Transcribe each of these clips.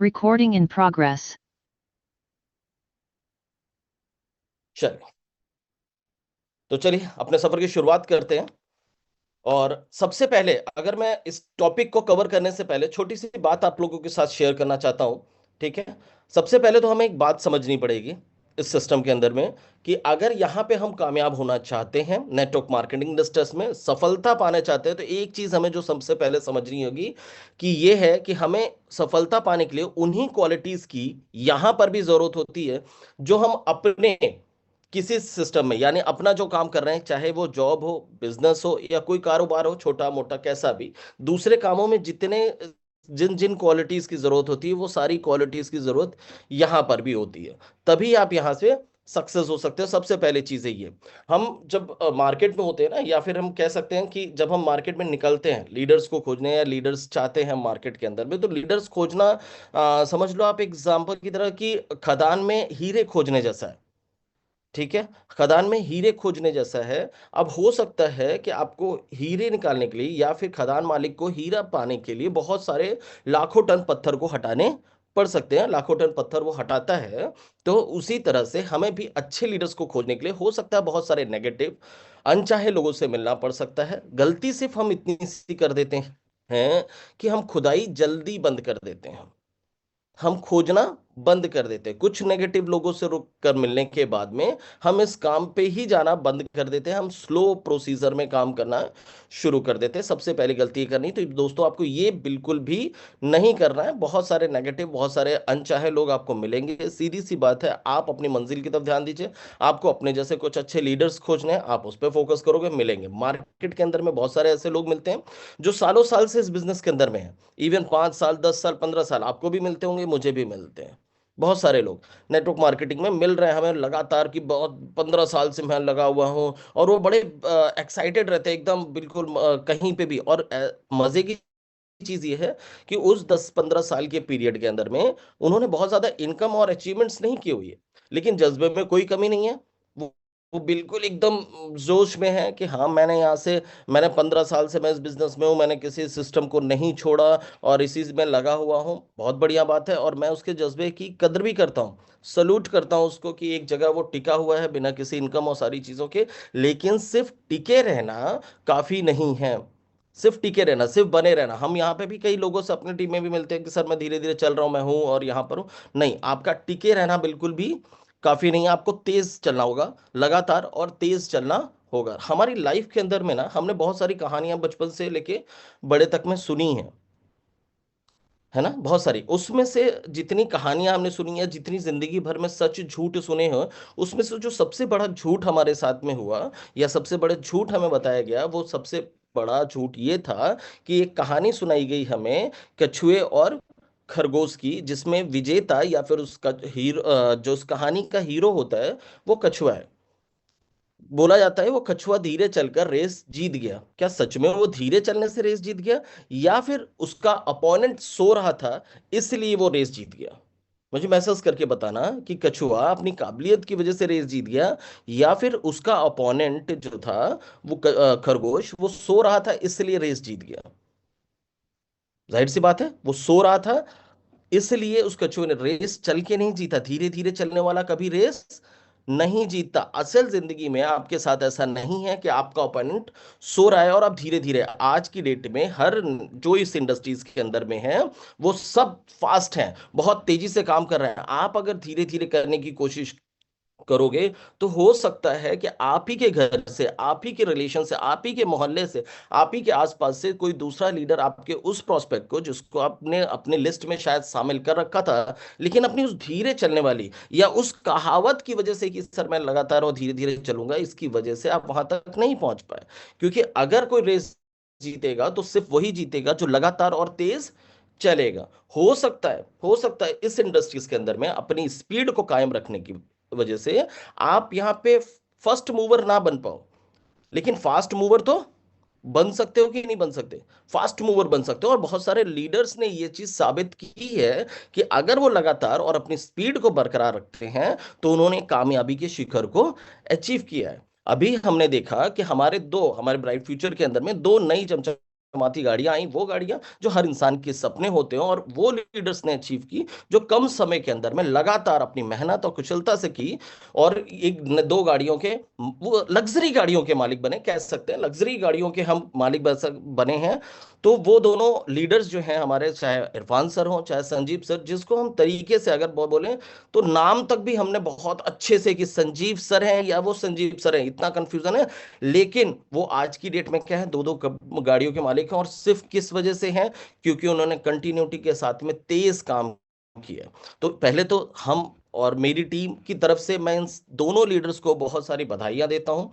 Recording in progress. चलिए, तो चलिए अपने सफर की शुरुआत करते हैं। और सबसे पहले अगर मैं इस टॉपिक को कवर करने से पहले छोटी सी बात आप लोगों के साथ शेयर करना चाहता हूं। ठीक है। सबसे पहले तो हमें एक बात समझनी पड़ेगी इस सिस्टम के अंदर में, कि अगर यहां पे हम कामयाब होना चाहते हैं, नेटवर्क मार्केटिंग इंडस्ट्रीज में सफलता पाना चाहते हैं, तो एक चीज हमें जो सबसे पहले समझनी होगी कि ये है कि हमें सफलता पाने के लिए उन्हीं क्वालिटीज की यहां पर भी जरूरत होती है जो हम अपने किसी सिस्टम में, यानी अपना जो काम कर रहे हैं, चाहे वो जॉब हो, बिजनेस हो, या कोई कारोबार हो, छोटा मोटा कैसा भी, दूसरे कामों में जितने जिन जिन क्वालिटीज की जरूरत होती है वो सारी क्वालिटीज की जरूरत यहां पर भी होती है। तभी आप यहां से सक्सेस हो सकते हो। सबसे पहले चीज है ये। हम जब मार्केट में होते हैं ना, या फिर हम कह सकते हैं कि जब हम मार्केट में निकलते हैं लीडर्स को खोजने, या लीडर्स चाहते हैं मार्केट के अंदर में, तो लीडर्स खोजना समझ लो आप एग्जाम्पल की तरह कि खदान में हीरे खोजने जैसा है। ठीक है। खदान में हीरे खोजने जैसा है। अब हो सकता है कि आपको हीरे निकालने के लिए, या फिर खदान मालिक को हीरा पाने के लिए बहुत सारे लाखों टन पत्थर को हटाने पड़ सकते हैं। लाखों टन पत्थर वो हटाता है। तो उसी तरह से हमें भी अच्छे लीडर्स को खोजने के लिए हो सकता है बहुत सारे नेगेटिव अनचाहे लोगों से मिलना पड़ सकता है। गलती सिर्फ हम इतनी सी कर देते हैं कि हम खुदाई जल्दी बंद कर देते हैं। हम खोजना बंद कर देते हैं। कुछ नेगेटिव लोगों से रुक कर मिलने के बाद में हम इस काम पे ही जाना बंद कर देते हैं। हम स्लो प्रोसीजर में काम करना शुरू कर देते हैं। सबसे पहली गलती ये करनी, तो दोस्तों आपको ये बिल्कुल भी नहीं करना है। बहुत सारे नेगेटिव, बहुत सारे अनचाहे लोग आपको मिलेंगे, सीधी सी बात है। आप अपनी मंजिल की तरफ ध्यान दीजिए। आपको अपने जैसे कुछ अच्छे लीडर्स खोजने हैं, आप उस पर फोकस करोगे, मिलेंगे। मार्केट के अंदर में बहुत सारे ऐसे लोग मिलते हैं जो सालों साल से इस बिजनेस के अंदर में है। इवन 5 साल, 10 साल, 15 साल आपको भी मिलते होंगे, मुझे भी मिलते हैं। बहुत सारे लोग नेटवर्क मार्केटिंग में मिल रहे हैं हमें लगातार, कि बहुत 15 साल से मैं लगा हुआ हूं। और वो बड़े एक्साइटेड रहते हैं एकदम, बिल्कुल कहीं पे भी। और मजे की चीज ये है कि उस 10-15 साल के पीरियड के अंदर में उन्होंने बहुत ज्यादा इनकम और अचीवमेंट्स नहीं की हुई है, लेकिन जज्बे में कोई कमी नहीं है। वो वो बिल्कुल एकदम जोश में है कि हाँ, मैंने 15 साल से मैं इस बिजनेस में हूँ, मैंने किसी सिस्टम को नहीं छोड़ा और इसी में लगा हुआ हूँ। बहुत बढ़िया बात है, और मैं उसके जज्बे की कदर भी करता हूँ। सलूट करता हूँ उसको कि एक जगह वो टिका हुआ है बिना किसी इनकम और सारी चीजों के। लेकिन सिर्फ टिके रहना काफी नहीं है। सिर्फ टिके रहना, सिर्फ बने रहना। हम यहाँ पे भी कई लोगों से अपनी टीम में भी मिलते हैं कि सर मैं धीरे धीरे चल रहा हूँ, मैं हूँ और यहाँ पर हूँ। नहीं, आपका टिके रहना बिल्कुल भी काफी नहीं है। आपको तेज चलना होगा, लगातार और तेज चलना होगा। हमारी लाइफ के अंदर में ना, हमने बहुत सारी कहानियां बचपन से लेके बड़े तक में सुनी है। है ना, बहुत सारी। उसमें से जितनी कहानियां हमने सुनी है, जितनी जिंदगी भर में सच झूठ सुने हैं, उसमें से जो सबसे बड़ा झूठ हमारे साथ में हुआ, या सबसे बड़ा झूठ हमें बताया गया, वो सबसे बड़ा झूठ ये था कि एक कहानी सुनाई गई हमें कछुए और खरगोश की, जिसमें विजेता या फिर उसका हीरो, जो उस कहानी का हीरो होता है, वो कछुआ है। बोला जाता है वो कछुआ धीरे चलकर रेस जीत गया। क्या सच में वो धीरे चलने से रेस जीत गया, या फिर उसका अपोनेंट सो रहा था इसलिए वो रेस जीत गया? मुझे मैसेज करके बताना कि कछुआ अपनी काबिलियत की वजह से रेस जीत गया, या फिर उसका अपोनेंट जो था, वो खरगोश, वो सो रहा था इसलिए रेस जीत गया। जाहिर सी बात है वो सो रहा था, इसलिए उस कछुए ने रेस चल के नहीं जीता। धीरे धीरे चलने वाला कभी रेस नहीं जीतता। असल जिंदगी में आपके साथ ऐसा नहीं है कि आपका ओपोनेंट सो रहा है और आप धीरे धीरे। आज की डेट में हर जो इस इंडस्ट्रीज के अंदर में है, वो सब फास्ट हैं, बहुत तेजी से काम कर रहे हैं। आप अगर धीरे धीरे करने की कोशिश करोगे, तो हो सकता है कि आप ही के घर से, आप ही के रिलेशन से, आप ही के मोहल्ले से, आप ही के आसपास से कोई दूसरा लीडर आपके उस प्रोस्पेक्ट को, जिसको आपने अपने लिस्ट में शायद शामिल कर रखा था, लेकिन अपनी उस धीरे चलने वाली या उस कहावत की वजह से कि सर मैं लगातार और धीरे धीरे चलूंगा, इसकी वजह से आप वहां तक नहीं पहुंच पाए। क्योंकि अगर कोई रेस जीतेगा तो सिर्फ वही जीतेगा जो लगातार और तेज चलेगा। हो सकता है इस इंडस्ट्रीज के अंदर में अपनी स्पीड को कायम रखने की वजह से आप यहाँ पे फर्स्ट मूवर ना बन पाओ, लेकिन फास्ट मूवर तो बन सकते हो कि नहीं बन सकते? फास्ट मूवर बन सकते हो। और बहुत सारे लीडर्स ने ये चीज साबित की है कि अगर वो लगातार और अपनी स्पीड को बरकरार रखते हैं, तो उन्होंने कामयाबी के शिखर को अचीव किया है। अभी हमने देखा कि हमारे ब्राइट फ्यूचर के अंदर में दो नई चमचम चमचमाती गाड़ियां आई, वो गाड़ियां जो हर इंसान के सपने होते हैं, और वो लीडर्स ने अचीव की जो कम समय के अंदर में लगातार अपनी मेहनत और कुशलता से की, और एक दो गाड़ियों के, वो लग्जरी गाड़ियों के मालिक बने, कह सकते हैं लग्जरी गाड़ियों के हम मालिक बने हैं। तो वो दोनों लीडर्स जो हैं हमारे, चाहे इरफान सर हो चाहे संजीव सर, जिसको हम तरीके से अगर बोलें तो नाम तक भी हमने बहुत अच्छे से कि संजीव सर हैं या वो संजीव सर हैं, इतना कंफ्यूजन है। लेकिन वो आज की डेट में क्या है, दो दो गाड़ियों के मालिक हैं, और सिर्फ किस वजह से हैं? क्योंकि उन्होंने कंटिन्यूटी के साथ में तेज काम किया। तो पहले तो हम और मेरी टीम की तरफ से मैं इन दोनों लीडर्स को बहुत सारी बधाइयां देता हूं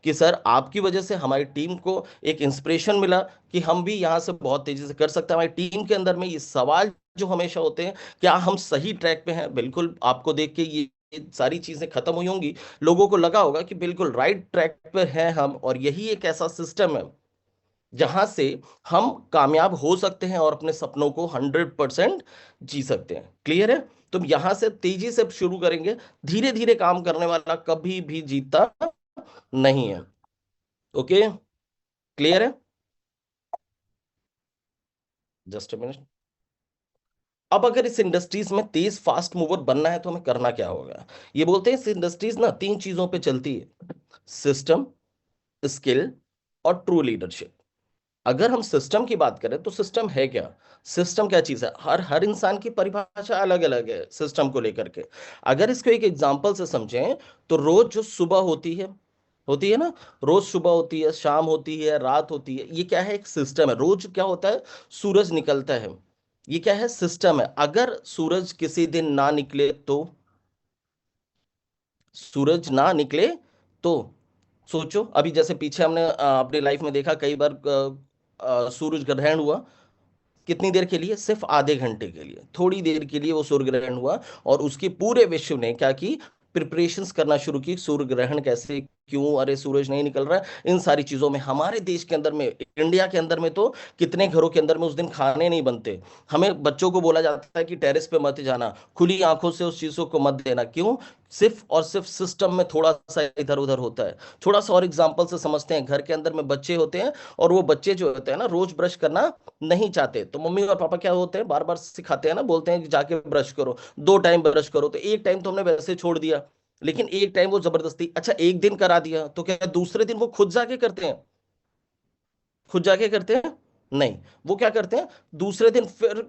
कि सर आपकी वजह से हमारी टीम को एक इंस्पिरेशन मिला कि हम भी यहाँ से बहुत तेजी से कर सकते हैं। हमारी टीम के अंदर में ये सवाल जो हमेशा होते हैं, क्या हम सही ट्रैक पे हैं? बिल्कुल, आपको देख के ये सारी चीजें खत्म हुई होंगी, लोगों को लगा होगा कि बिल्कुल राइट ट्रैक पे हैं हम, और यही एक ऐसा सिस्टम है जहां से हम कामयाब हो सकते हैं और अपने सपनों को 100% जी सकते हैं। क्लियर है? तुम यहां से तेजी से शुरू करेंगे, धीरे धीरे काम करने वाला कभी भी जीतता नहीं है। ओके, क्लियर है? Just a minute. अब अगर इस इंडस्ट्रीज में तेज फास्ट मूवर बनना है तो हमें करना क्या होगा? ये बोलते हैं इस इंडस्ट्रीज ना तीन चीजों पे चलती है: सिस्टम, स्किल और ट्रू लीडरशिप। अगर हम सिस्टम की बात करें तो सिस्टम है क्या? सिस्टम क्या चीज है? हर हर इंसान की परिभाषा अलग अलग है सिस्टम को लेकर के। अगर इसको एक एग्जांपल से समझें तो रोज जो सुबह होती है ना, रोज सुबह होती है, शाम होती है, रात होती है, ये क्या है? एक सिस्टम है। रोज क्या होता है? सूरज निकलता है। ये क्या है? सिस्टम है। अगर सूरज किसी दिन ना निकले तो, सूरज ना निकले तो सोचो, अभी जैसे पीछे हमने अपनी लाइफ में देखा कई बार, सूरज ग्रहण हुआ। कितनी देर के लिए? सिर्फ आधे घंटे के लिए, थोड़ी देर के लिए वो सूर्य ग्रहण हुआ, और उसके पूरे विश्व ने क्या की? प्रिपरेशंस करना शुरू की, सूर्य ग्रहण कैसे, क्यों, अरे सूरज नहीं निकल रहा है, इन सारी चीजों में। हमारे देश के अंदर में, इंडिया के अंदर में तो कितने घरों के अंदर में उस दिन खाने नहीं बनते। हमें बच्चों को बोला जाता है कि टेरेस पे मत जाना, खुली आंखों से उस चीजों को मत देना। क्यों? सिर्फ और सिर्फ सिस्टम में थोड़ा सा इधर उधर होता है। थोड़ा सा और एग्जाम्पल से समझते हैं, घर के अंदर में बच्चे होते हैं, और वो बच्चे जो होते हैं ना, रोज ब्रश करना नहीं चाहते, तो मम्मी और पापा क्या होते हैं, बार बार सिखाते हैं ना, बोलते हैं कि जाके ब्रश करो, 2 टाइम ब्रश करो। तो एक टाइम तो हमने वैसे छोड़ दिया, लेकिन एक टाइम वो जबरदस्ती, अच्छा एक दिन करा दिया, तो क्या दूसरे दिन वो खुद जाके करते हैं? खुद जाके करते हैं? नहीं। वो क्या करते हैं? दूसरे दिन फिर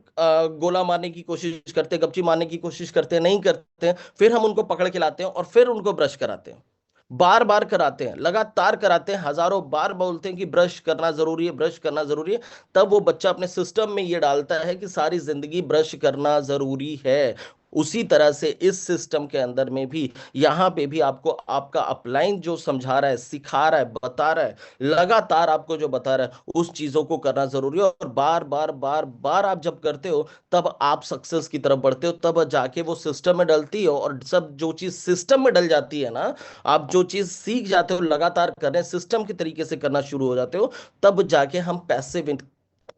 गोला मारने की कोशिश करते हैं, गपची मारने की कोशिश करते हैं, नहीं करते हैं, फिर हम उनको पकड़ के लाते हैं और फिर उनको ब्रश कराते हैं। बार बार कराते हैं, लगातार कराते हैं, हजारों बार बोलते हैं कि ब्रश करना जरूरी है, ब्रश करना जरूरी है। तब वो बच्चा अपने सिस्टम में ये डालता है कि सारी जिंदगी ब्रश करना जरूरी है। उसी तरह से इस सिस्टम के अंदर में भी, यहाँ पे भी आपको आपका अपलाइन जो समझा रहा है, सिखा रहा है, बता रहा है, लगातार आपको जो बता रहा है, उस चीजों को करना जरूरी है। और बार बार बार बार आप जब करते हो, तब आप सक्सेस की तरफ बढ़ते हो, तब जाके वो सिस्टम में डलती है। और सब जो चीज सिस्टम में डल जाती है ना, आप जो चीज सीख जाते हो, लगातार कर रहे हैं, सिस्टम के तरीके से करना शुरू हो जाते हो, तब जाके हम पैसिव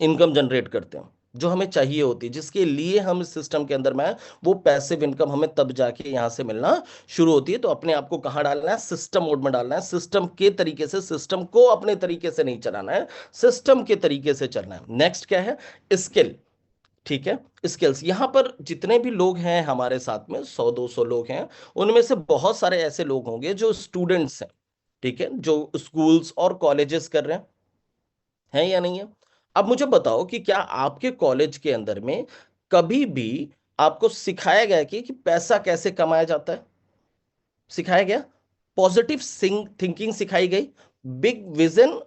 इनकम जनरेट करते हैं, जो हमें चाहिए होती है, जिसके लिए हम इस सिस्टम के अंदर में हैं। वो पैसिव इनकम हमें तब जाके यहां से मिलना शुरू होती है। तो अपने आप को कहाँ डालना है? सिस्टम मोड में डालना है, सिस्टम के तरीके से, सिस्टम को अपने तरीके से नहीं चलाना है, सिस्टम के तरीके से चलना है। नेक्स्ट क्या है? स्किल। ठीक है, स्किल्स। यहां पर जितने भी लोग हैं हमारे साथ में, 100-200 लोग हैं, उनमें से बहुत सारे ऐसे लोग होंगे जो स्टूडेंट्स हैं, ठीक है, जो स्कूल्स और कॉलेजेस कर रहे हैं या नहीं है? अब मुझे बताओ कि क्या आपके कॉलेज के अंदर में कभी भी आपको सिखाया गया कि पैसा कैसे कमाया जाता है? सिखाया गया? पॉजिटिव थिंकिंग सिखाई गई? बिग विजन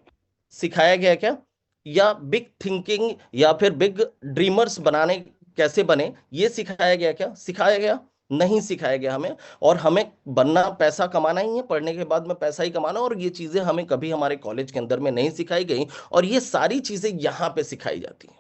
सिखाया गया क्या? या बिग थिंकिंग या फिर बिग ड्रीमर्स बनाने कैसे बने, ये सिखाया गया क्या? सिखाया गया? नहीं सिखाया गया हमें। और हमें बनना, पैसा कमाना ही है, पढ़ने के बाद में पैसा ही कमाना, और ये चीजें हमें कभी हमारे कॉलेज के अंदर में नहीं सिखाई गई, और ये सारी चीजें यहाँ पे सिखाई जाती हैं,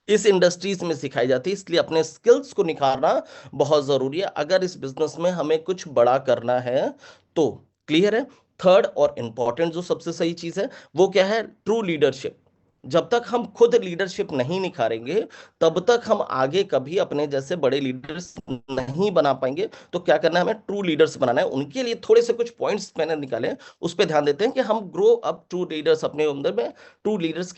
इस इंडस्ट्रीज में सिखाई जाती है। इसलिए अपने स्किल्स को निखारना बहुत जरूरी है अगर इस बिजनेस में हमें कुछ बड़ा करना है तो। क्लियर है? थर्ड और इंपॉर्टेंट जो सबसे सही चीज है, वो क्या है? True leadership. जब तक हम खुद लीडरशिप नहीं निखारेंगे, तब तक हम आगे कभी अपने जैसे बड़े लीडर्स नहीं बना पाएंगे। तो क्या करना है? हमें ट्रू लीडर्स बनाना है। उनके लिए थोड़े से कुछ पॉइंट्स मैंने निकाले, उस पर ध्यान देते हैं कि हम ग्रो अप ट्रू लीडर्स अपने अंदर में। ट्रू लीडर्स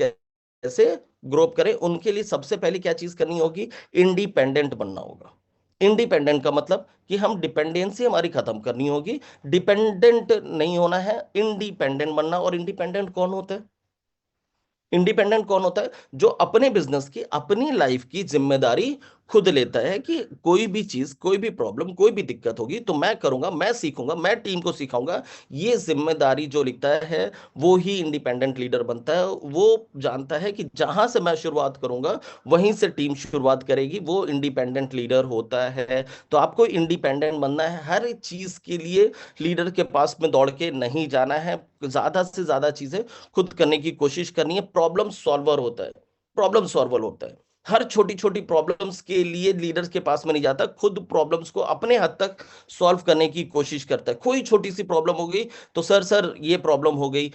कैसे ग्रो करें, उनके लिए सबसे पहले क्या चीज करनी होगी, इंडिपेंडेंट बनना होगा। इंडिपेंडेंट का मतलब कि हम डिपेंडेंसी हमारी खत्म करनी होगी, डिपेंडेंट नहीं होना है, इंडिपेंडेंट बनना। और इंडिपेंडेंट कौन होता है? इंडिपेंडेंट कौन होता है? जो अपने बिजनेस की, अपनी लाइफ की जिम्मेदारी खुद लेता है कि कोई भी चीज, कोई भी प्रॉब्लम, कोई भी दिक्कत होगी तो मैं करूंगा, मैं सीखूंगा, मैं टीम को सिखाऊंगा। ये जिम्मेदारी जो लिखता है वो ही इंडिपेंडेंट लीडर बनता है। वो जानता है कि जहां से मैं शुरुआत करूंगा वहीं से टीम शुरुआत करेगी, वो इंडिपेंडेंट लीडर होता है। तो आपको इंडिपेंडेंट बनना है, हर चीज के लिए लीडर के पास में दौड़ के नहीं जाना है, ज्यादा से ज्यादा चीजें खुद करने की कोशिश करनी है। प्रॉब्लम सॉल्वर होता है, प्रॉब्लम सॉल्वर होता है। हर छोटी छोटी प्रॉब्लम्स के लिए लीडर्स के पास में नहीं जाता, खुद प्रॉब्लम्स को अपने हद तक सॉल्व करने की कोशिश करता है। कोई छोटी सी प्रॉब्लम हो गई तो सर सर ये प्रॉब्लम हो गई,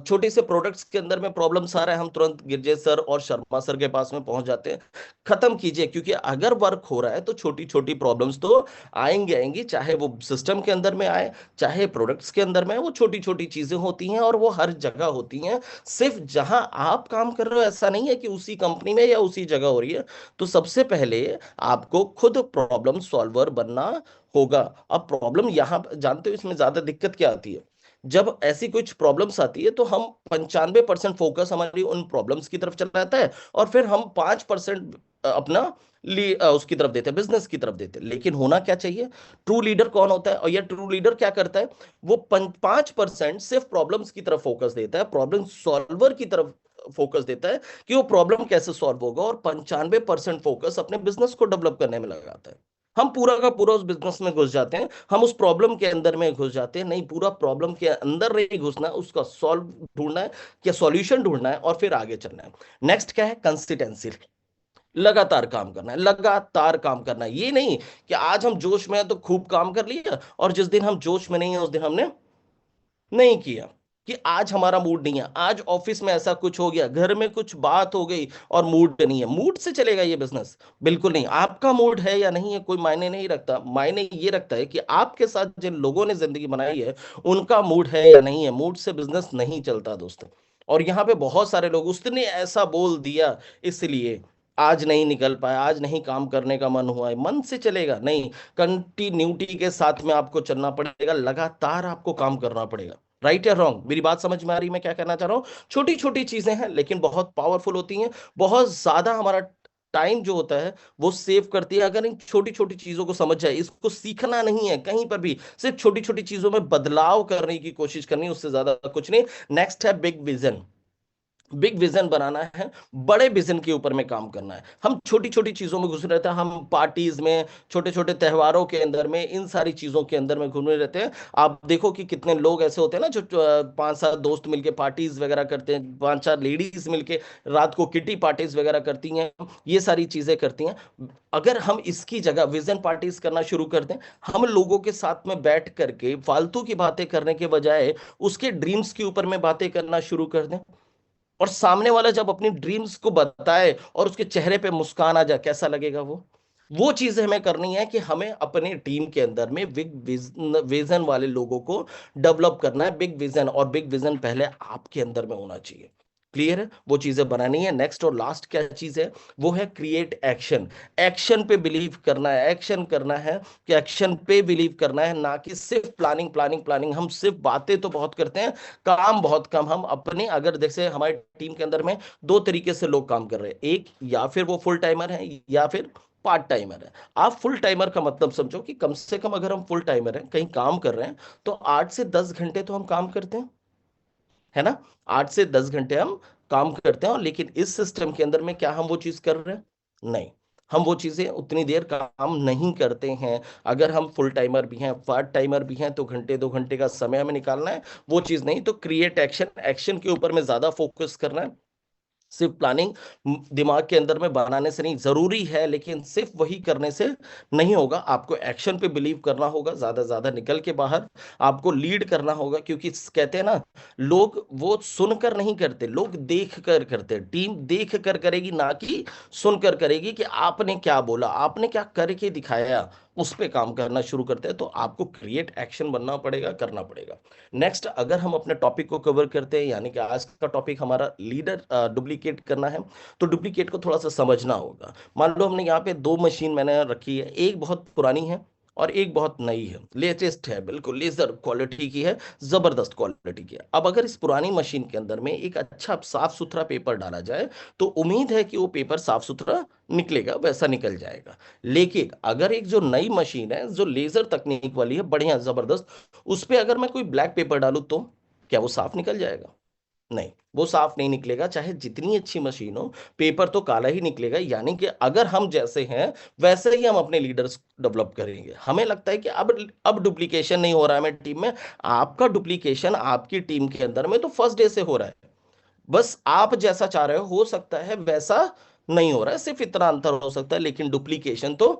छोटे से प्रोडक्ट्स के अंदर में प्रॉब्लम्स आ रहा है, हम तुरंत गिरजे सर और शर्मा सर के पास में पहुंच जाते हैं, खत्म कीजिए। क्योंकि अगर वर्क हो रहा है तो छोटी छोटी प्रॉब्लम्स तो आएंगे आएंगी, चाहे वो सिस्टम के अंदर में आए, चाहे प्रोडक्ट्स के अंदर में, वो छोटी छोटी चीजें होती हैं और वो हर जगह होती हैं। सिर्फ जहां आप काम कर रहे हो ऐसा नहीं है कि उसी कंपनी में या उसी जगह हो रही है। तो सबसे पहले आपको खुद प्रॉब्लम सॉल्वर बनना होगा। अब प्रॉब्लम यहां जानते हो इसमें ज्यादा दिक्कत क्या आती है? जब ऐसी कुछ प्रॉब्लम्स आती है तो हम 95% फोकस हमारी उन प्रॉब्लम्स की तरफ चला जाता है, और फिर हम 5% अपना उसकी तरफ देते हैं, बिजनेस की तरफ देते हैं। लेकिन होना क्या चाहिए? ट्रू लीडर कौन होता है? और यह ट्रू लीडर क्या करता है? वो 5% सिर्फ प्रॉब्लम्स की तरफ फोकस देता है, प्रॉब्लम सॉल्वर की तरफ फोकस देता है कि वो प्रॉब्लम कैसे सॉल्व होगा, और 95% फोकस अपने बिजनेस को डेवलप करने में लगाता है। हम पूरा का पूरा उस बिजनेस में घुस जाते हैं, हम उस प्रॉब्लम के अंदर में घुस जाते हैं। नहीं, पूरा प्रॉब्लम के अंदर नहीं घुसना, उसका सॉल्व ढूंढना है, क्या सॉल्यूशन ढूंढना है और फिर आगे चलना है। नेक्स्ट क्या है? कंसिस्टेंसी। लगातार काम करना है, लगातार काम करना है। ये नहीं कि आज हम जोश में हैं तो खूब काम कर लिया और जिस दिन हम जोश में नहीं है उस दिन हमने नहीं किया। कि आज हमारा मूड नहीं है, आज ऑफिस में ऐसा कुछ हो गया, घर में कुछ बात हो गई और मूड नहीं है, मूड से चलेगा ये बिजनेस? बिल्कुल नहीं। आपका मूड है या नहीं है कोई मायने नहीं रखता, मायने ये रखता है कि आपके साथ जिन लोगों ने जिंदगी बनाई है उनका मूड है या नहीं है। मूड से बिजनेस नहीं चलता दोस्तों। और यहाँ पे बहुत सारे लोग, उसने ऐसा बोल दिया इसलिए आज नहीं निकल पाया, आज नहीं काम करने का मन हुआ है, मन से चलेगा नहीं। कंटिन्यूटी के साथ में आपको चलना पड़ेगा, लगातार आपको काम करना पड़ेगा। राइट या रॉन्ग? मेरी बात समझ में आ रही? मैं क्या कहना चाह रहा हूँ? छोटी छोटी चीजें हैं लेकिन बहुत पावरफुल होती हैं, बहुत ज्यादा हमारा टाइम जो होता है वो सेव करती है। अगर इन छोटी छोटी चीजों को समझ जाए, इसको सीखना नहीं है कहीं पर भी, सिर्फ छोटी छोटी चीजों में बदलाव करने की कोशिश करनी है, उससे ज्यादा कुछ नहीं। नेक्स्ट है बिग विजन। बिग विजन बनाना है, बड़े विजन के ऊपर में काम करना है। हम छोटी छोटी चीजों में घुस रहते हैं, हम पार्टीज में, छोटे छोटे त्योहारों के अंदर में, इन सारी चीजों के अंदर में घूमे रहते हैं। आप देखो कि कितने लोग ऐसे होते हैं ना जो 5-7 दोस्त मिलके पार्टीज वगैरह करते हैं, 5-4 लेडीज मिलके रात को किटी पार्टीज वगैरह करती हैं, ये सारी चीजें करती हैं। अगर हम इसकी जगह विजन पार्टीज करना शुरू कर दें, हम लोगों के साथ में बैठ करके फालतू की बातें करने के बजाय उसके ड्रीम्स के ऊपर में बातें करना शुरू कर दें, और सामने वाला जब अपनी ड्रीम्स को बताए और उसके चेहरे पे मुस्कान आ जाए, कैसा लगेगा वो चीजें हमें करनी है कि हमें अपने टीम के अंदर में बिग विजन वाले लोगों को डेवलप करना है। बिग विजन, और बिग विजन पहले आपके अंदर में होना चाहिए। क्लियर है? वो चीजें बनानी है। नेक्स्ट और लास्ट क्या चीज है? वो है क्रिएट एक्शन। एक्शन पे बिलीव करना है, एक्शन करना है, कि एक्शन पे बिलीव करना है, ना कि सिर्फ प्लानिंग प्लानिंग प्लानिंग। हम सिर्फ बातें तो बहुत करते हैं, काम बहुत कम। हम अपने, अगर जैसे हमारी टीम के अंदर में दो तरीके से लोग काम कर रहे हैं, एक या फिर वो फुल टाइमर है या फिर पार्ट टाइमर है। आप फुल टाइमर का मतलब समझो कि कम से कम अगर हम फुल टाइमर हैं, कहीं काम कर रहे हैं, तो 8 से 10 घंटे तो हम काम करते हैं, है ना? 8 से 10 घंटे हम काम करते हैं। और लेकिन इस सिस्टम के अंदर में क्या हम वो चीज कर रहे हैं? नहीं, हम वो चीजें उतनी देर काम नहीं करते हैं। अगर हम फुल टाइमर भी हैं, पार्ट टाइमर भी हैं, तो घंटे 2 घंटे का समय हमें निकालना है, वो चीज नहीं। तो क्रिएट एक्शन, एक्शन के ऊपर में ज्यादा फोकस करना है। सिर्फ प्लानिंग दिमाग के अंदर में बनाने से नहीं, जरूरी है लेकिन सिर्फ वही करने से नहीं होगा। आपको एक्शन पे बिलीव करना होगा, ज्यादा ज्यादा निकल के बाहर आपको लीड करना होगा। क्योंकि कहते हैं ना, लोग वो सुनकर नहीं करते, लोग देख कर करते हैं। टीम देख कर करेगी, ना कि सुनकर करेगी कि आपने क्या बोला, आपने क्या करके दिखाया। उस पे काम करना शुरू करते हैं, तो आपको क्रिएट एक्शन बनना पड़ेगा, करना पड़ेगा। नेक्स्ट, अगर हम अपने टॉपिक को कवर करते हैं, यानी कि आज का टॉपिक हमारा लीडर डुप्लीकेट करना है, तो डुप्लीकेट को थोड़ा सा समझना होगा। मान लो हमने यहाँ पे दो मशीन मैंने रखी है, एक बहुत पुरानी है और एक बहुत नई है, लेटेस्ट है, बिल्कुल लेजर क्वालिटी की है, जबरदस्त क्वालिटी की है। अब अगर इस पुरानी मशीन के अंदर में एक अच्छा साफ सुथरा पेपर डाला जाए, तो उम्मीद है कि वो पेपर साफ सुथरा निकलेगा, वैसा निकल जाएगा। लेकिन अगर एक जो नई मशीन है, जो लेजर तकनीक वाली है, बढ़िया जबरदस्त, उस पे अगर मैं कोई ब्लैक पेपर डालूं, तो क्या वो साफ निकल जाएगा? नहीं, वो साफ नहीं निकलेगा, चाहे जितनी अच्छी मशीन हो, पेपर तो काला ही निकलेगा। यानी कि अगर हम जैसे हैं, वैसे ही हम अपने लीडर्स डेवलप करेंगे। हमें लगता है कि अब डुप्लीकेशन नहीं हो रहा है मेरी टीम में। आपका डुप्लीकेशन आपकी टीम के अंदर में तो फर्स्ट डे से हो रहा है। बस आप जैसा चाह रहे हो सकता है वैसा नहीं हो रहा है, सिर्फ इतना अंतर हो सकता है, लेकिन डुप्लीकेशन तो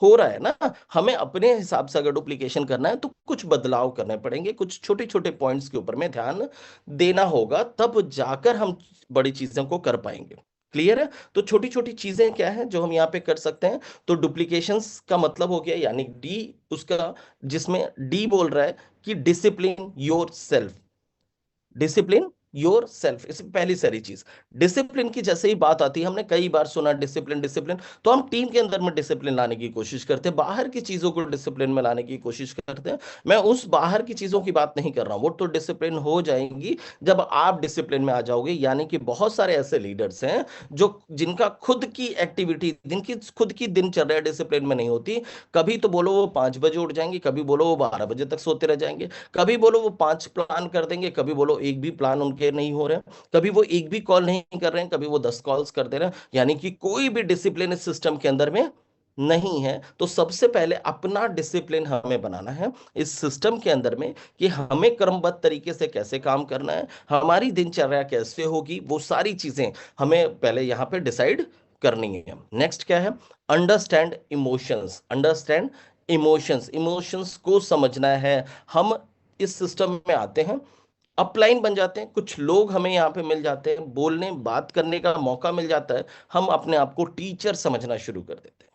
हो रहा है ना। हमें अपने हिसाब से अगर डुप्लीकेशन करना है, तो कुछ बदलाव करने पड़ेंगे, कुछ छोटे छोटे पॉइंट्स के ऊपर में ध्यान देना होगा, तब जाकर हम बड़ी चीजों को कर पाएंगे। क्लियर है? तो छोटी छोटी चीजें क्या है जो हम यहाँ पे कर सकते हैं? तो डुप्लीकेशंस का मतलब हो गया, यानी डी उसका, जिसमें डी बोल रहा है कि discipline your self. Discipline your self, इसमें पहली सारी चीज। डिसिप्लिन की जैसे ही बात आती है, हमने कई बार सुना डिसिप्लिन डिसिप्लिन, तो हम टीम के अंदर में डिसिप्लिन लाने की कोशिश करते हैं, बाहर की चीजों को डिसिप्लिन में लाने की कोशिश करते हैं। मैं उस बाहर की चीजों की बात नहीं कर रहा हूं, वो तो डिसिप्लिन हो जाएंगी जब आप डिसिप्लिन में आ जाओगे। यानी कि बहुत सारे ऐसे लीडर्स हैं जो, जिनका खुद की एक्टिविटी, जिनकी खुद की दिनचर्या डिसिप्लिन में नहीं होती। कभी तो बोलो वो 5 बजे उठ जाएंगे, कभी बोलो वो 12 बजे तक सोते रह जाएंगे, कभी बोलो वो 5 प्लान कर देंगे, कभी बोलो एक भी प्लान उनके नहीं हो रहे हैं, कभी वो एक भी कॉल नहीं कर रहे हैं, कभी वो 10 कॉल्स कर दे रहे हैं। यानी कि कोई भी डिसिप्लिन इस सिस्टम के अंदर में नहीं है। तो सबसे पहले अपना डिसिप्लिन हमें बनाना है इस सिस्टम के अंदर में, कि हमें क्रमबद्ध तरीके से कैसे काम करना है, हमारी दिनचर्या कैसे होगी, वो सारी चीजें हमें पहले यहां पे डिसाइड करनी है। नेक्स्ट क्या है? Understand emotions. Understand emotions, emotions को समझना है। हम इस सिस्टम में आते हैं, अपलाइन बन जाते हैं, कुछ लोग हमें यहाँ पे मिल जाते हैं, बोलने बात करने का मौका मिल जाता है, हम अपने आप को टीचर समझना शुरू कर देते हैं,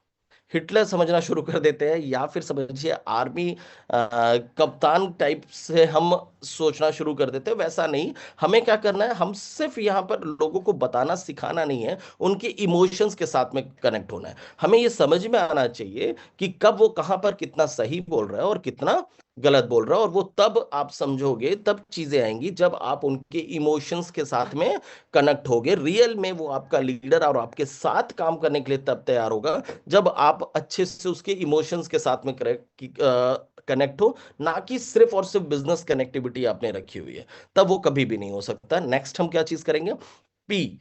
हिटलर समझना शुरू कर देते हैं, या फिर समझिए आर्मी कप्तान टाइप से हम सोचना शुरू कर देते हैं। वैसा नहीं, हमें क्या करना है, हम सिर्फ यहाँ पर लोगों को बताना सिखाना नहीं है, उनके इमोशंस के साथ में कनेक्ट होना है। हमें ये समझ में आना चाहिए कि कब वो कहाँ पर कितना सही बोल रहा है और कितना गलत बोल रहा है, और वो तब आप समझोगे, तब चीजें आएंगी जब आप उनके इमोशंस के साथ में कनेक्ट होगे। रियल में वो आपका लीडर और आपके साथ काम करने के लिए तब तैयार होगा, जब आप अच्छे से उसके इमोशंस के साथ में कनेक्ट हो, ना कि सिर्फ और सिर्फ बिजनेस कनेक्टिविटी आपने रखी हुई है। तब वो कभी भी नहीं हो सकता। नेक्स्ट हम क्या चीज करेंगे? पी,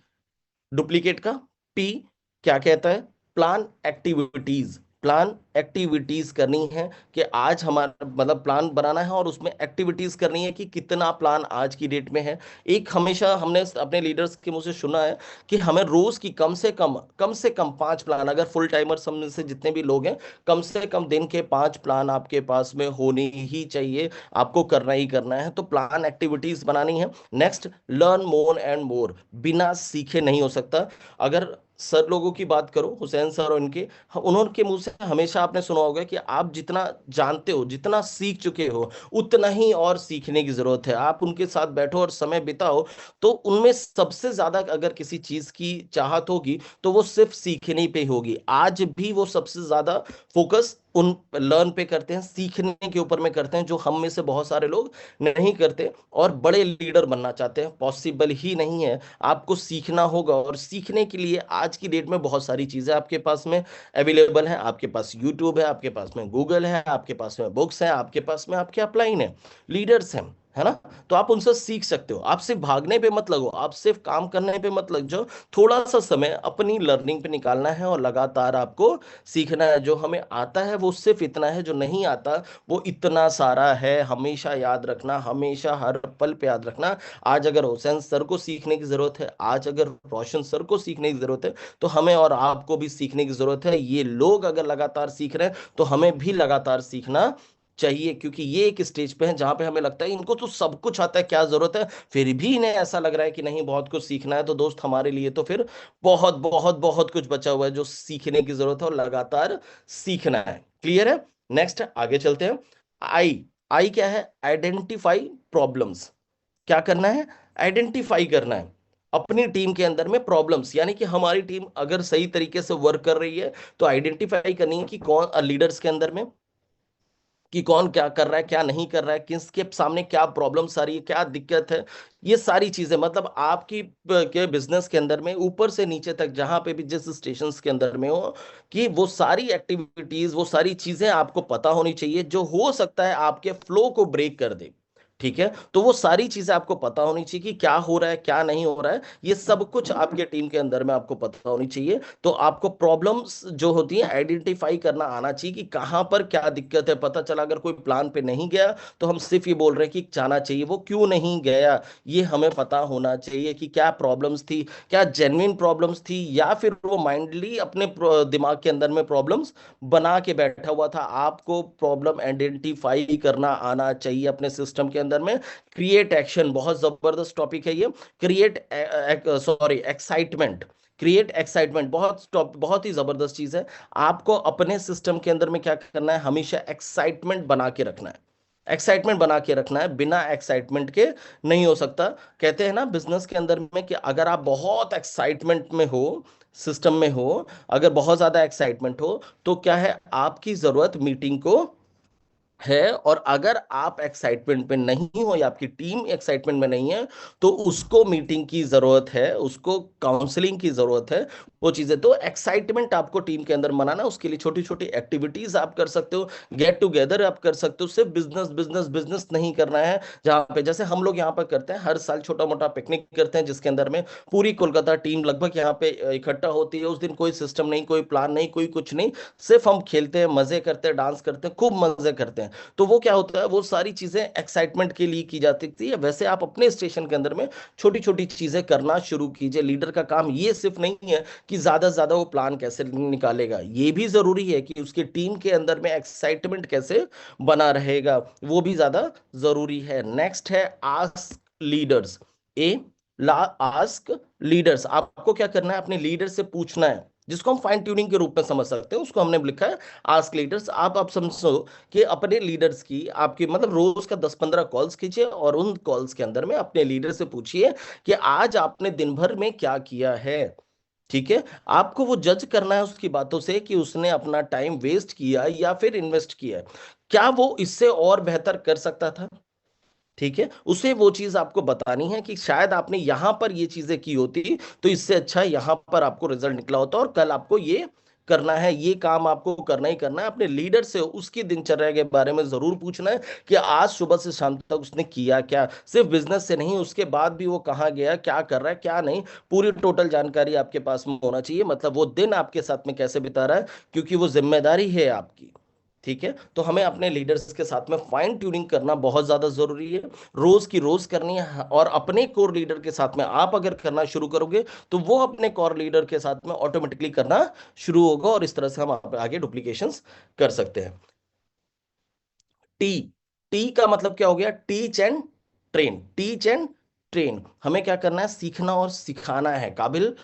डुप्लीकेट का पी क्या कहता है? Plan activities. प्लान एक्टिविटीज करनी है, कि आज हमारा मतलब प्लान बनाना है और उसमें एक्टिविटीज करनी है, कि कितना प्लान आज की डेट में है। एक हमेशा हमने अपने लीडर्स के मुंह से सुना है कि हमें रोज की कम से कम 5 प्लान, अगर फुल टाइमर्स हम में से जितने भी लोग हैं, कम से कम दिन के 5 प्लान आपके पास में होनी ही चाहिए, आपको करना ही करना है। तो प्लान एक्टिविटीज बनानी है। Next, learn more and more. बिना सीखे नहीं हो सकता। अगर सर लोगों की बात करो, हुसैन सर और इनके, उन्होंने मुंह से हमेशा आपने सुना होगा कि आप जितना जानते हो, जितना सीख चुके हो, उतना ही और सीखने की जरूरत है। आप उनके साथ बैठो और समय बिताओ, तो उनमें सबसे ज्यादा अगर किसी चीज की चाहत होगी, तो वो सिर्फ सीखने पे होगी। आज भी वो सबसे ज्यादा फोकस उन लर्न पे करते हैं, सीखने के ऊपर में करते हैं, जो हम में से बहुत सारे लोग नहीं करते, और बड़े लीडर बनना चाहते हैं। पॉसिबल ही नहीं है। आपको सीखना होगा, और सीखने के लिए आज की डेट में बहुत सारी चीजें आपके पास में अवेलेबल है। आपके पास यूट्यूब है, आपके पास में गूगल है, आपके पास में बुक्स है, आपके पास में आपके अपलाइन है, लीडर्स हैं, है ना? तो आप उनसे सीख सकते हो। आप सिर्फ भागने पे मत लगो, आप सिर्फ काम करने पे मत लग जाओ। थोड़ा सा समय अपनी लर्निंग पे निकालना है, और लगातार आपको सीखना है। जो हमें आता है वो सिर्फ इतना है, जो नहीं आता वो इतना सारा है। हमेशा याद रखना, हमेशा हर पल पे याद रखना। आज अगर हुसैन सर को सीखने की जरूरत है, आज अगर रोशन सर को सीखने की जरूरत है, तो हमें और आपको भी सीखने की जरूरत है। ये लोग अगर लगातार सीख रहे हैं, तो हमें भी लगातार सीखना चाहिए, क्योंकि ये एक स्टेज पे है जहां पे हमें लगता है इनको तो सब कुछ आता है, क्या जरूरत है, फिर भी इन्हें ऐसा लग रहा है कि नहीं बहुत कुछ सीखना है। तो दोस्त, हमारे लिए तो फिर बहुत बहुत बहुत कुछ बचा हुआ है जो सीखने की जरूरत है, और लगातार सीखना है। क्लियर है? नेक्स्ट आगे चलते हैं। आई, आई क्या है? Identify problems. क्या करना है? आइडेंटिफाई करना है अपनी टीम के अंदर में प्रॉब्लम्स, यानी कि हमारी टीम अगर सही तरीके से वर्क कर रही है तो आइडेंटिफाई करनी है कि कौन लीडर्स के अंदर में कि कौन क्या कर रहा है, क्या नहीं कर रहा है, किसके सामने क्या प्रॉब्लम्स आ रही है, क्या दिक्कत है। ये सारी चीजें मतलब आपकी के बिजनेस के अंदर में ऊपर से नीचे तक जहां पे भी जिस स्टेशन के अंदर में हो, कि वो सारी एक्टिविटीज, वो सारी चीजें आपको पता होनी चाहिए जो हो सकता है आपके फ्लो को ब्रेक कर दे। ठीक है, तो वो सारी चीजें आपको पता होनी चाहिए कि क्या हो रहा है, क्या नहीं हो रहा है, ये सब कुछ आपके टीम के अंदर में आपको पता होनी चाहिए। तो आपको प्रॉब्लम्स जो होती है आइडेंटिफाई करना आना चाहिए कि कहां पर क्या दिक्कत है। पता चला अगर कोई प्लान पे नहीं गया तो हम सिर्फ ये बोल रहे हैं कि जाना चाहिए, वो क्यों नहीं गया ये हमें पता होना चाहिए कि क्या प्रॉब्लम्स थी, क्या जेन्युइन प्रॉब्लम्स थी, या फिर वो माइंडली अपने दिमाग के अंदर में प्रॉब्लम्स बना के बैठा हुआ था। आपको प्रॉब्लम आइडेंटिफाई करना आना चाहिए अपने सिस्टम के अंदर में। क्रिएट एक्शन, बहुत जबरदस्त टॉपिक है ये। Create sorry excitement, create excitement बहुत ही जबरदस्त चीज है। आपको अपने सिस्टम के अंदर में क्या करना है? हमेशा एक्साइटमेंट बना के रखना है। एक्साइटमेंट बना के रखना है, बिना एक्साइटमेंट के नहीं हो सकता। कहते हैं ना बिजनेस के अंदर में कि अगर आप बहुत एक्साइटमेंट में हो, सिस्टम में हो, अगर बहुत ज्यादा एक्साइटमेंट हो, तो क्या है, आपकी जरूरत मीटिंग को है। और अगर आप एक्साइटमेंट में नहीं हो या आपकी टीम एक्साइटमेंट में नहीं है, तो उसको मीटिंग की जरूरत है, उसको काउंसलिंग की जरूरत है। वो चीजें तो एक्साइटमेंट आपको टीम के अंदर मनाना, उसके लिए छोटी छोटी एक्टिविटीज आप कर सकते हो, गेट टुगेदर आप कर सकते हो। सिर्फ बिजनेस बिजनेस बिजनेस नहीं करना है। जहां पे जैसे हम लोग यहाँ पर करते हैं, हर साल छोटा मोटा पिकनिक करते हैं जिसके अंदर में पूरी कोलकाता टीम लगभग यहाँ पे इकट्ठा होती है। उस दिन कोई सिस्टम नहीं, कोई प्लान नहीं, कोई कुछ नहीं, सिर्फ हम खेलते हैं, मजे करते हैं, डांस करते हैं, खूब मजे करते हैं। तो वो क्या होता है, वो सारी चीजें एक्साइटमेंट के लिए की जाती थी। वैसे आप अपने स्टेशन के अंदर में छोटी छोटी चीजें करना शुरू कीजिए। लीडर का काम ये सिर्फ नहीं है कि ज्यादा से ज्यादा वो प्लान कैसे निकालेगा, ये भी जरूरी है कि उसकी टीम के अंदर में एक्साइटमेंट कैसे बना रहेगा, वो भी ज्यादा जरूरी है। नेक्स्ट है आस्क लीडर्स। ए ला आस्क लीडर्स, आपको क्या करना है? अपने लीडर से पूछना है, जिसको हम फाइन ट्यूनिंग के रूप में समझ सकते हैं, उसको हमने लिखा है आस्क लीडर्स। आप समझो कि अपने लीडर्स की आपकी मतलब रोज का 10-15 कॉल्स कीजिए और उन कॉल्स के अंदर में अपने लीडर से पूछिए कि आज आपने दिन भर में क्या किया है। ठीक है, आपको वो जज करना है उसकी बातों से कि उसने अपना टाइम वेस्ट किया या फिर इन्वेस्ट किया है, क्या वो इससे और बेहतर कर सकता था। ठीक है, उसे वो चीज आपको बतानी है कि शायद आपने यहां पर ये चीजें की होती तो इससे अच्छा यहां पर आपको रिजल्ट निकला होता, और कल आपको ये करना है, ये काम आपको करना ही करना है। अपने लीडर से उसकी दिनचर्या के बारे में जरूर पूछना है कि आज सुबह से शाम तक उसने किया क्या, सिर्फ बिजनेस से नहीं, उसके बाद भी वो कहाँ गया, क्या कर रहा है, क्या नहीं, पूरी टोटल जानकारी आपके पास में होना चाहिए। मतलब वो दिन आपके साथ में कैसे बिता रहा है, क्योंकि वो जिम्मेदारी है आपकी। ठीक है, तो हमें अपने लीडर्स के साथ में फाइन ट्यूनिंग करना बहुत ज्यादा जरूरी है, रोज की रोज करनी है। और अपने कोर लीडर के साथ में आप अगर करना शुरू करोगे तो वो अपने कोर लीडर के साथ में ऑटोमेटिकली करना शुरू होगा, और इस तरह से हम आगे डुप्लीकेशंस कर सकते हैं। टी, टी का मतलब क्या हो गया? Teach and train. Teach and train, हमें क्या करना है? सीखना और सिखाना है, काबिल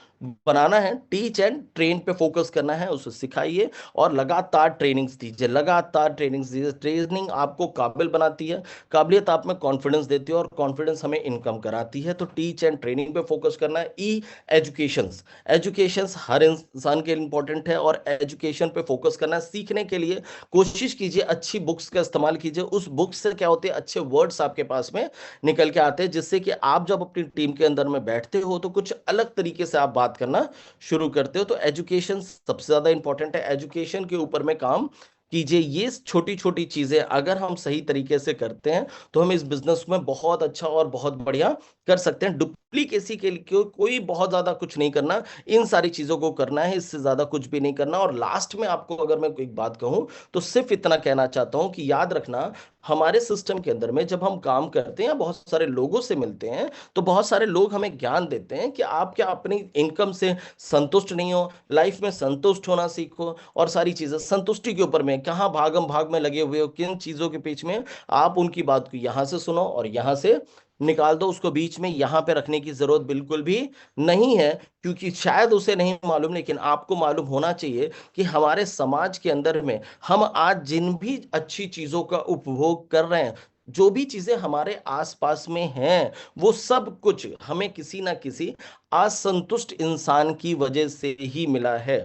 बनाना है। टीच एंड ट्रेन पे फोकस करना है, उसे सिखाइए और लगातार ट्रेनिंग्स दीजिए, लगातार ट्रेनिंग्स दीजिए। ट्रेनिंग आपको काबिल बनाती है, काबिलियत आप में कॉन्फिडेंस देती है, और कॉन्फिडेंस हमें इनकम कराती है। तो टीच एंड ट्रेनिंग पे फोकस करना है। ई एजुकेशन, एजुकेशन हर इंसान के लिए इंपॉर्टेंट है, और एजुकेशन पे फोकस करना है। सीखने के लिए कोशिश कीजिए, अच्छी बुक्स का इस्तेमाल कीजिए। उस बुक्स से क्या होते हैं, अच्छे वर्ड्स आपके पास में निकल के आते हैं, जिससे कि आप जब अपनी टीम के अंदर में बैठते हो तो कुछ अलग तरीके से आप बात करना शुरू करते हो। तो एजुकेशन सबसे ज्यादा इंपॉर्टेंट है, एजुकेशन के ऊपर में काम कीजिए। ये छोटी छोटी चीजें अगर हम सही तरीके से करते हैं तो हम इस बिजनेस में बहुत अच्छा और बहुत बढ़िया कर सकते हैं। डुप्लीकेसी के लिए कोई बहुत ज्यादा कुछ नहीं करना, इन सारी चीजों को करना है, इससे ज्यादा कुछ भी नहीं करना। और लास्ट में आपको अगर मैं एक बात कहूं तो सिर्फ इतना कहना चाहता हूं कि याद रखना, हमारे सिस्टम के अंदर में जब हम काम करते हैं, बहुत सारे लोगों से मिलते हैं, तो बहुत सारे लोग हमें ज्ञान देते हैं कि आप क्या अपनी इनकम से संतुष्ट नहीं हो, लाइफ में संतुष्ट होना सीखो। और सारी चीजें संतुष्टि के ऊपर में, कहाँ भागम भाग में लगे हुए हो, किन चीजों के पीछे में, आप उनकी बात को यहां से सुनो और यहां से निकाल दो उसको बीच में, यहां पे रखने की जरूरत बिल्कुल भी नहीं है। क्योंकि शायद उसे नहीं मालूम, लेकिन आपको मालूम होना चाहिए कि हमारे समाज के अंदर में हम आज जिन भी अच्छी चीजों का उपभोग कर रहे हैं, जो भी चीजें हमारे आसपास में हैं, वो सब कुछ हमें किसी ना किसी असंतुष्ट इंसान की वजह से ही मिला है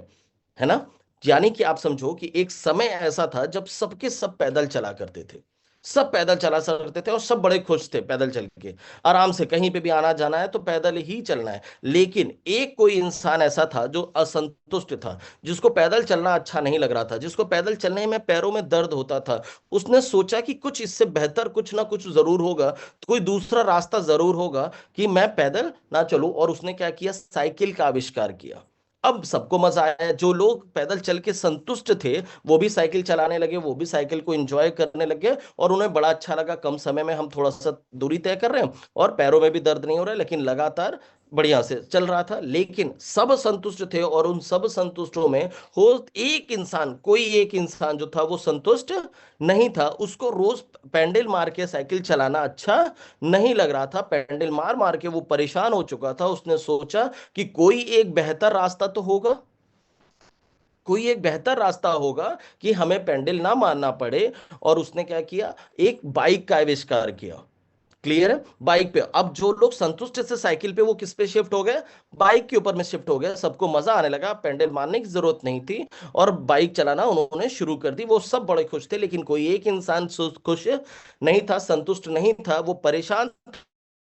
ना। यानी कि आप समझो कि एक समय ऐसा था जब सबके सब पैदल चला करते थे, सब पैदल चला करते थे और सब बड़े खुश थे पैदल चल के, आराम से कहीं पे भी आना जाना है तो पैदल ही चलना है। लेकिन एक कोई इंसान ऐसा था जो असंतुष्ट था, जिसको पैदल चलना अच्छा नहीं लग रहा था, जिसको पैदल चलने में पैरों में दर्द होता था। उसने सोचा कि कुछ इससे बेहतर कुछ ना कुछ जरूर होगा, कोई दूसरा रास्ता जरूर होगा कि मैं पैदल ना चलूं। और उसने क्या किया, साइकिल का आविष्कार किया। अब सबको मजा आया, जो लोग पैदल चल के संतुष्ट थे वो भी साइकिल चलाने लगे, वो भी साइकिल को एंजॉय करने लगे, और उन्हें बड़ा अच्छा लगा, कम समय में हम थोड़ा सा दूरी तय कर रहे हैं और पैरों में भी दर्द नहीं हो रहा है, लेकिन लगातार बढ़िया से चल रहा था। लेकिन सब संतुष्ट थे, और उन सब संतुष्टों में हो एक इंसान, कोई एक इंसान जो था वो संतुष्ट नहीं था। उसको रोज पैंडल मार के साइकिल चलाना अच्छा नहीं लग रहा था, पैंडल मार मार के वो परेशान हो चुका था। उसने सोचा कि कोई एक बेहतर रास्ता तो होगा, कोई एक बेहतर रास्ता होगा कि हमें पेंडल ना मारना पड़े। और उसने क्या किया, एक बाइक का आविष्कार किया। क्लियर है। बाइक पे अब जो लोग संतुष्ट थे साइकिल पे, वो किस पे शिफ्ट हो गए, बाइक के ऊपर में शिफ्ट हो गए। सबको मजा आने लगा, पेंडल मारने की जरूरत नहीं थी, और बाइक चलाना उन्होंने शुरू कर दी। वो सब बड़े खुश थे, लेकिन कोई एक इंसान खुश नहीं था, संतुष्ट नहीं था, वो परेशान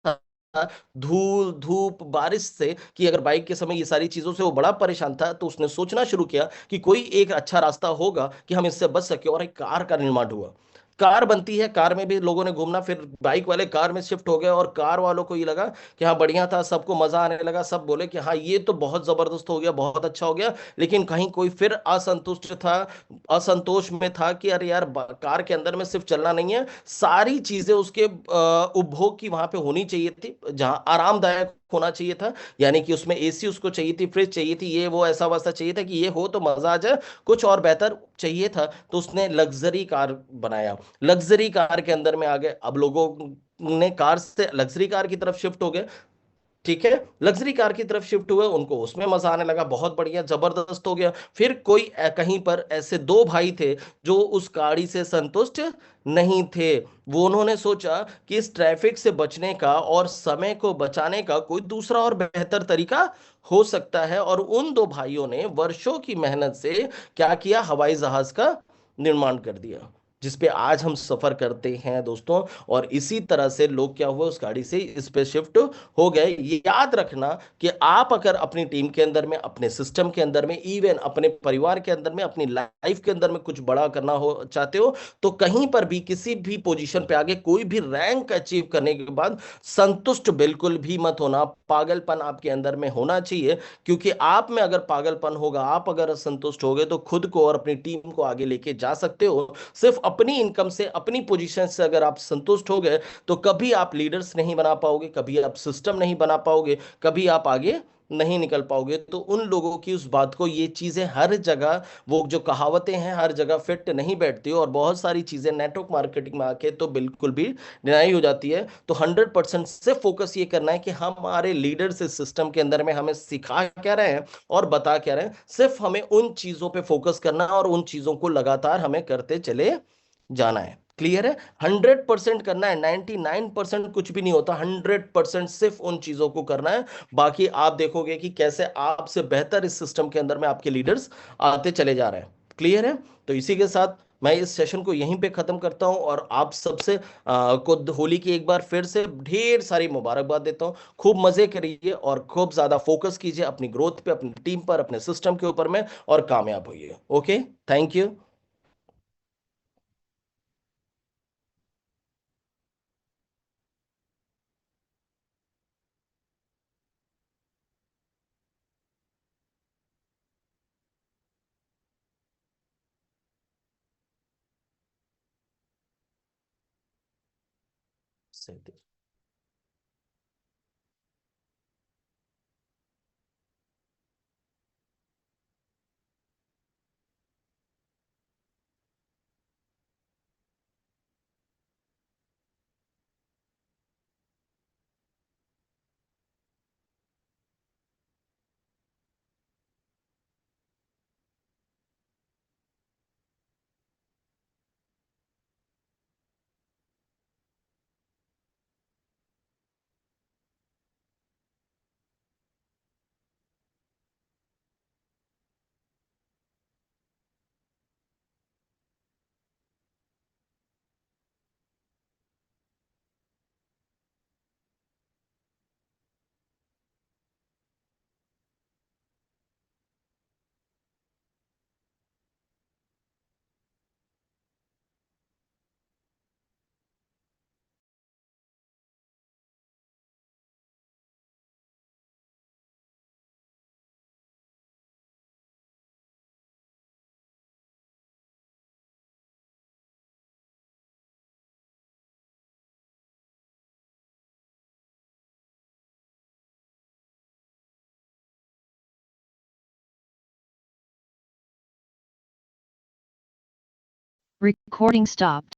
था, धूल धूप बारिश से, कि अगर बाइक के समय ये सारी चीजों से वो बड़ा परेशान था। तो उसने सोचना शुरू किया कि कोई एक अच्छा रास्ता होगा कि हम इससे बच सके, और एक कार का निर्माण हुआ। कार बनती है, कार में भी लोगों ने घूमना, फिर बाइक वाले कार में शिफ्ट हो गए, और कार वालों को ये लगा कि हाँ बढ़िया था, सबको मजा आने लगा, सब बोले कि हाँ ये तो बहुत जबरदस्त हो गया, बहुत अच्छा हो गया। लेकिन कहीं कोई फिर असंतुष्ट था, असंतोष में था कि अरे यार, कार के अंदर में सिर्फ चलना नहीं है, सारी चीजें उसके उपभोग की वहां पे होनी चाहिए थी, जहां आरामदायक होना चाहिए था। यानी कि उसमें एसी उसको चाहिए थी, फ्रिज चाहिए थी, ये वो ऐसा वैसा चाहिए था कि ये हो तो मजा आ जाए, कुछ और बेहतर चाहिए था। तो उसने लग्जरी कार बनाया, लग्जरी कार के अंदर में आ गए। अब लोगों ने कार से लग्जरी कार की तरफ शिफ्ट हो गए, ठीक है, लग्जरी कार की तरफ शिफ्ट हुए, उनको उसमें मजा आने लगा, बहुत बढ़िया जबरदस्त हो गया। फिर कोई कहीं पर ऐसे दो भाई थे जो उस गाड़ी से संतुष्ट नहीं थे। वो उन्होंने सोचा कि इस ट्रैफिक से बचने का और समय को बचाने का कोई दूसरा और बेहतर तरीका हो सकता है। और उन दो भाइयों ने वर्षों की मेहनत से क्या किया, हवाई जहाज का निर्माण कर दिया, जिसपे आज हम सफर करते हैं दोस्तों। और इसी तरह से लोग क्या हुए, उस गाड़ी से इस पे शिफ्ट हो गए। ये याद रखना कि आप अगर अपनी टीम के अंदर में, अपने सिस्टम के अंदर में, इवन अपने परिवार के अंदर में, अपनी लाइफ के अंदर में कुछ बड़ा करना हो चाहते हो, तो कहीं पर भी किसी भी पोजीशन पे आगे कोई भी रैंक अचीव करने के बाद संतुष्ट बिल्कुल भी मत होना। पागलपन आपके अंदर में होना चाहिए, क्योंकि आप में अगर पागलपन होगा, आप अगर असंतुष्ट होगे, तो खुद को और अपनी टीम को आगे लेके जा सकते हो। सिर्फ अपनी इनकम से, अपनी पोजीशन से अगर आप संतुष्ट हो गए, तो कभी आप लीडर्स नहीं बना पाओगे, कभी आप सिस्टम नहीं बना पाओगे, कभी आप आगे नहीं निकल पाओगे। तो उन लोगों की उस बात को, ये चीजें हर जगह, वो जो कहावतें हैं हर जगह फिट नहीं बैठती, और बहुत सारी चीजें नेटवर्क मार्केटिंग में आके तो बिल्कुल भी डिनाई हो जाती है। तो 100% से फोकस ये करना है कि हमारे लीडर्स इस सिस्टम के अंदर में हमें सिखा क्या रहे हैं और बता क्या रहे हैं। सिर्फ हमें उन चीजों पे फोकस करना है, और उन चीजों को लगातार हमें करते चले जाना है। क्लियर है। 100% करना है, 99% कुछ भी नहीं होता, 100% सिर्फ उन चीजों को करना है। बाकी आप देखोगे कि कैसे आपसे बेहतर इस सिस्टम के अंदर में आपके लीडर्स आते चले जा रहे हैं। क्लियर है। तो इसी के साथ मैं इस सेशन को यहीं पे खत्म करता हूं, और आप सबसे को होली की एक बार फिर से ढेर सारी मुबारकबाद देता हूं। खूब मजे करिए, और खूब ज्यादा फोकस कीजिए अपनी ग्रोथ पे, अपनी टीम पर, अपने सिस्टम के ऊपर में, और कामयाब होइए। Okay, thank you. सही। Recording stopped.